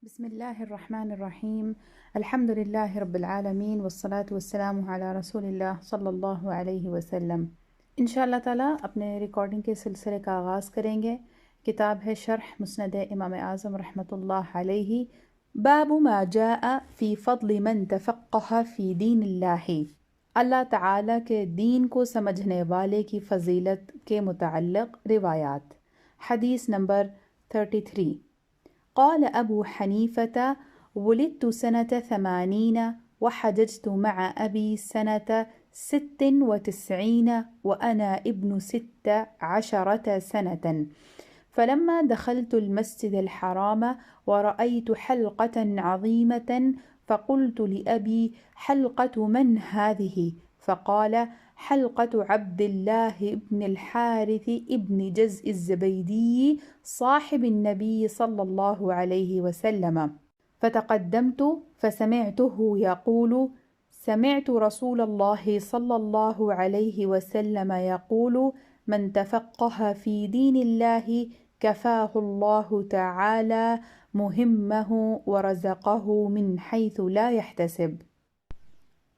بسم الله الرحمن الرحیم الحمد للہ رب العالمین والصلاة والسلام علی رسول اللہ صلی اللہ علیہ وسلم۔ انشاءاللہ تعالیٰ اپنے ریکارڈنگ کے سلسلے کا آغاز کریں گے۔ کتاب ہے شرح مسند امام اعظم رحمۃ اللہ علیہ۔ باب ما جاء فی فضل من تفقہ فی دین اللہ، اللہ تعالیٰ کے دین کو سمجھنے والے کی فضیلت کے متعلق روایات۔ حدیث نمبر 33۔ قال أبو حنيفة: ولدت سنة 80 وحججت مع أبي سنة 96 وأنا ابن 16 سنة، فلما دخلت المسجد الحرام ورأيت حلقة عظيمة فقلت لأبي: حلقة من هذه؟ فقال: حلقة عبد الله بن الحارث ابن جزء الزبيدي صاحب النبي صلى الله عليه وسلم. فتقدمت فسمعته يقول: سمعت رسول الله صلى الله عليه وسلم يقول: من تفقه في دين الله كفاه الله تعالى مهمه ورزقه من حيث لا يحتسب۔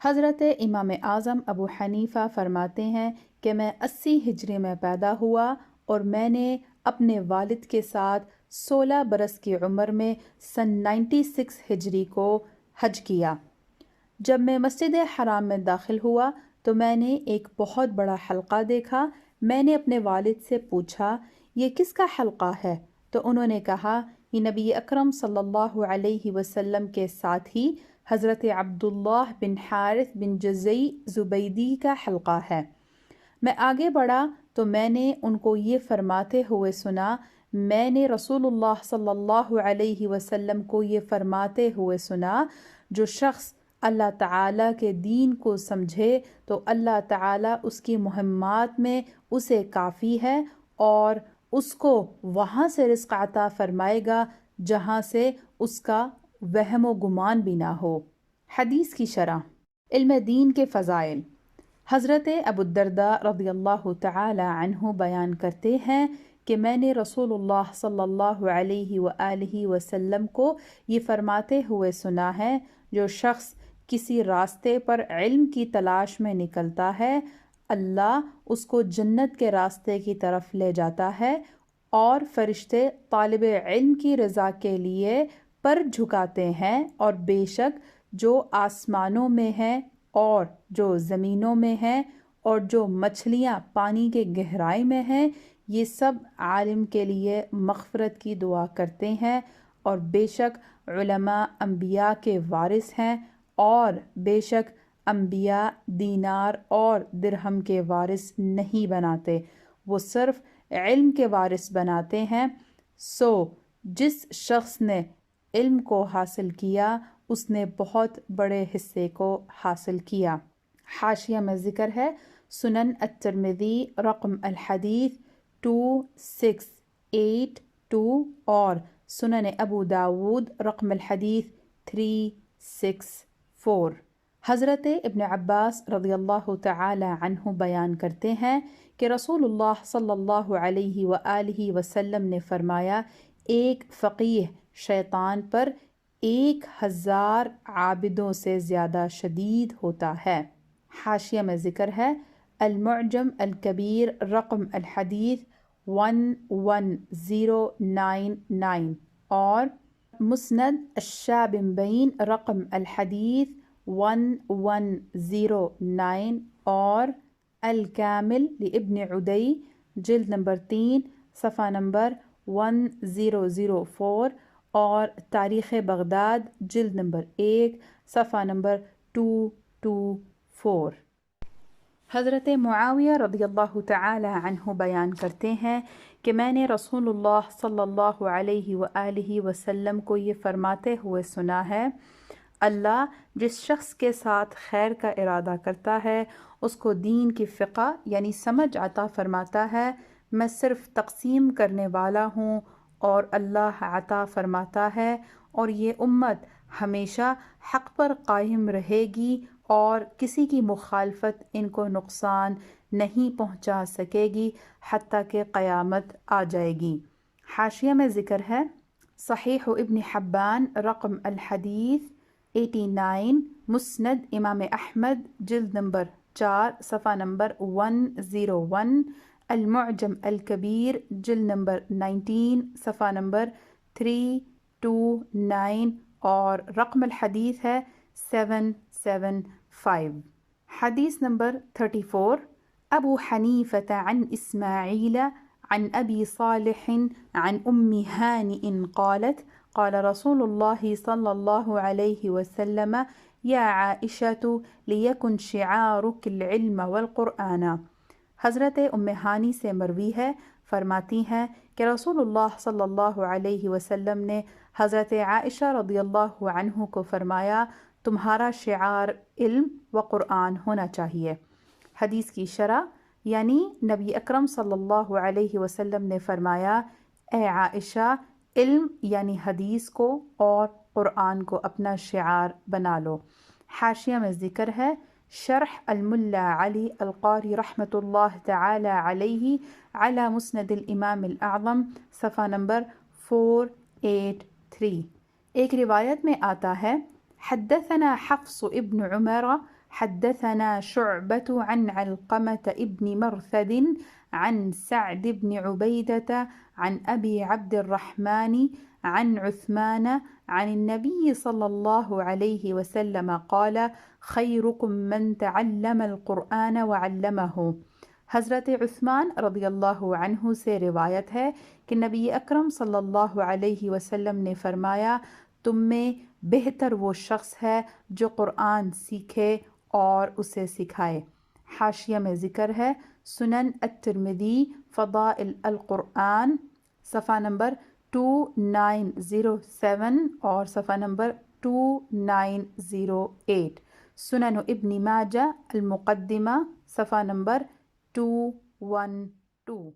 حضرت امام اعظم ابو حنیفہ فرماتے ہیں کہ میں 80 ہجری میں پیدا ہوا اور میں نے اپنے والد کے ساتھ 16 برس کی عمر میں سن 96 ہجری کو حج کیا۔ جب میں مسجد حرام میں داخل ہوا تو میں نے ایک بہت بڑا حلقہ دیکھا۔ میں نے اپنے والد سے پوچھا: یہ کس کا حلقہ ہے؟ تو انہوں نے کہا: یہ نبی اکرم صلی اللہ علیہ وسلم کے ساتھ ہی حضرت عبداللہ بن حارث بن جزئی زبیدی کا حلقہ ہے۔ میں آگے بڑھا تو میں نے ان کو یہ فرماتے ہوئے سنا، میں نے رسول اللہ صلی اللہ علیہ وسلم کو یہ فرماتے ہوئے سنا، جو شخص اللہ تعالیٰ کے دین کو سمجھے تو اللہ تعالیٰ اس کی مہمات میں اسے کافی ہے اور اس کو وہاں سے رزق عطا فرمائے گا جہاں سے اس کا وہم و گمان بھی نہ ہو۔ حدیث کی شرح۔ علم دین کے فضائل۔ حضرت ابو الدرداء رضی اللہ تعالی عنہ بیان کرتے ہیں کہ میں نے رسول اللہ صلی اللہ علیہ وآلہ وسلم کو یہ فرماتے ہوئے سنا ہے، جو شخص کسی راستے پر علم کی تلاش میں نکلتا ہے، اللہ اس کو جنت کے راستے کی طرف لے جاتا ہے اور فرشتے طالب علم کی رضا کے لیے پر جھکاتے ہیں، اور بے شک جو آسمانوں میں ہیں اور جو زمینوں میں ہیں اور جو مچھلیاں پانی کے گہرائی میں ہیں، یہ سب عالم کے لیے مغفرت کی دعا کرتے ہیں، اور بے شک علماء انبیاء کے وارث ہیں، اور بے شک انبیاء دینار اور درہم کے وارث نہیں بناتے، وہ صرف علم کے وارث بناتے ہیں۔ سو جس شخص نے علم کو حاصل کیا اس نے بہت بڑے حصے کو حاصل کیا۔ حاشیہ میں ذکر ہے سنن الترمذی رقم الحدیث 2682 اور سنن ابو داود رقم الحدیث 364۔ حضرت ابن عباس رضی اللہ تعالی عنہ بیان کرتے ہیں کہ رسول اللہ صلی اللہ علیہ وآلہ وسلم نے فرمایا: ایک فقیہ شیطان پر 1000 عابدوں سے زیادہ شدید ہوتا ہے۔ حاشیہ میں ذکر ہے المعجم الکبیر رقم الحدیث 11099 اور مسند الشابنبین رقم الحدیث 1109 اور الکامل لابن عدی جلد نمبر 3 صفحہ نمبر 1004 اور تاریخ بغداد جلد نمبر 1 صفحہ نمبر 224۔ حضرت معاویہ رضی اللہ تعالی عنہ بیان کرتے ہیں کہ میں نے رسول اللہ صلی اللہ علیہ وآلہ وسلم کو یہ فرماتے ہوئے سنا ہے: اللہ جس شخص کے ساتھ خیر کا ارادہ کرتا ہے اس کو دین کی فقہ یعنی سمجھ عطا فرماتا ہے۔ میں صرف تقسیم کرنے والا ہوں اور اللہ عطا فرماتا ہے، اور یہ امت ہمیشہ حق پر قائم رہے گی اور کسی کی مخالفت ان کو نقصان نہیں پہنچا سکے گی حتیٰ کہ قیامت آ جائے گی۔ حاشیہ میں ذکر ہے صحيح ابن حبان رقم الحديث 89، مسند امام احمد جلد نمبر 4 صفحہ نمبر 101، المعجم الکبیر جلد نمبر 19 صفحہ نمبر 329، اور رقم الحدیث ہے 775۔ حدیث نمبر 34، ابو حنیفة عن اسماعیل عن ابی صالح عن ام هانئ قالت قال رسول الله صلى الله عليه وسلم یا عائشة لیکن شعارک العلم والقرآن۔ حضرت ام ہانی سے مروی ہے، فرماتی ہیں کہ رسول اللہ صلی اللہ علیہ وسلم نے حضرت عائشہ رضی اللہ عنہ کو فرمایا تمہارا شعار علم و قرآن ہونا چاہیے۔ حدیث کی شرح، یعنی نبی اکرم صلی اللہ علیہ وسلم نے فرمایا اے عائشہ، علم یعنی حدیث کو اور قرآن کو اپنا شعار بنا لو۔ حاشیہ میں ذکر ہے، شرح الملا علی القاری رحمۃ اللہ تعالی علیہ علی مسند الامام الاعظم صفحہ نمبر 483۔ ایک روایت میں آتا ہے حدثنا حفص ابن عمر حدثنا شعبة عن علقمة ابن مرثد عن سعد بن عبيدة عن أبي عبد الرحمن عن عثمان عن النبي صلى الله عليه وسلم قال خيركم من تعلم القرآن وعلمه۔ حضرت عثمان رضی اللہ عنہ سے روایت ہے کہ نبی اکرم صلی اللہ علیہ وسلم نے فرمایا تم میں بہتر وہ شخص ہے جو قرآن سیکھے اور اسے سکھائے۔ حاشیہ میں ذکر ہے، سنن الترمذی فضائل القرآن صفحہ نمبر 2907 اور صفحہ نمبر 2908، سنن ابن ماجہ المقدمہ صفحہ نمبر 212۔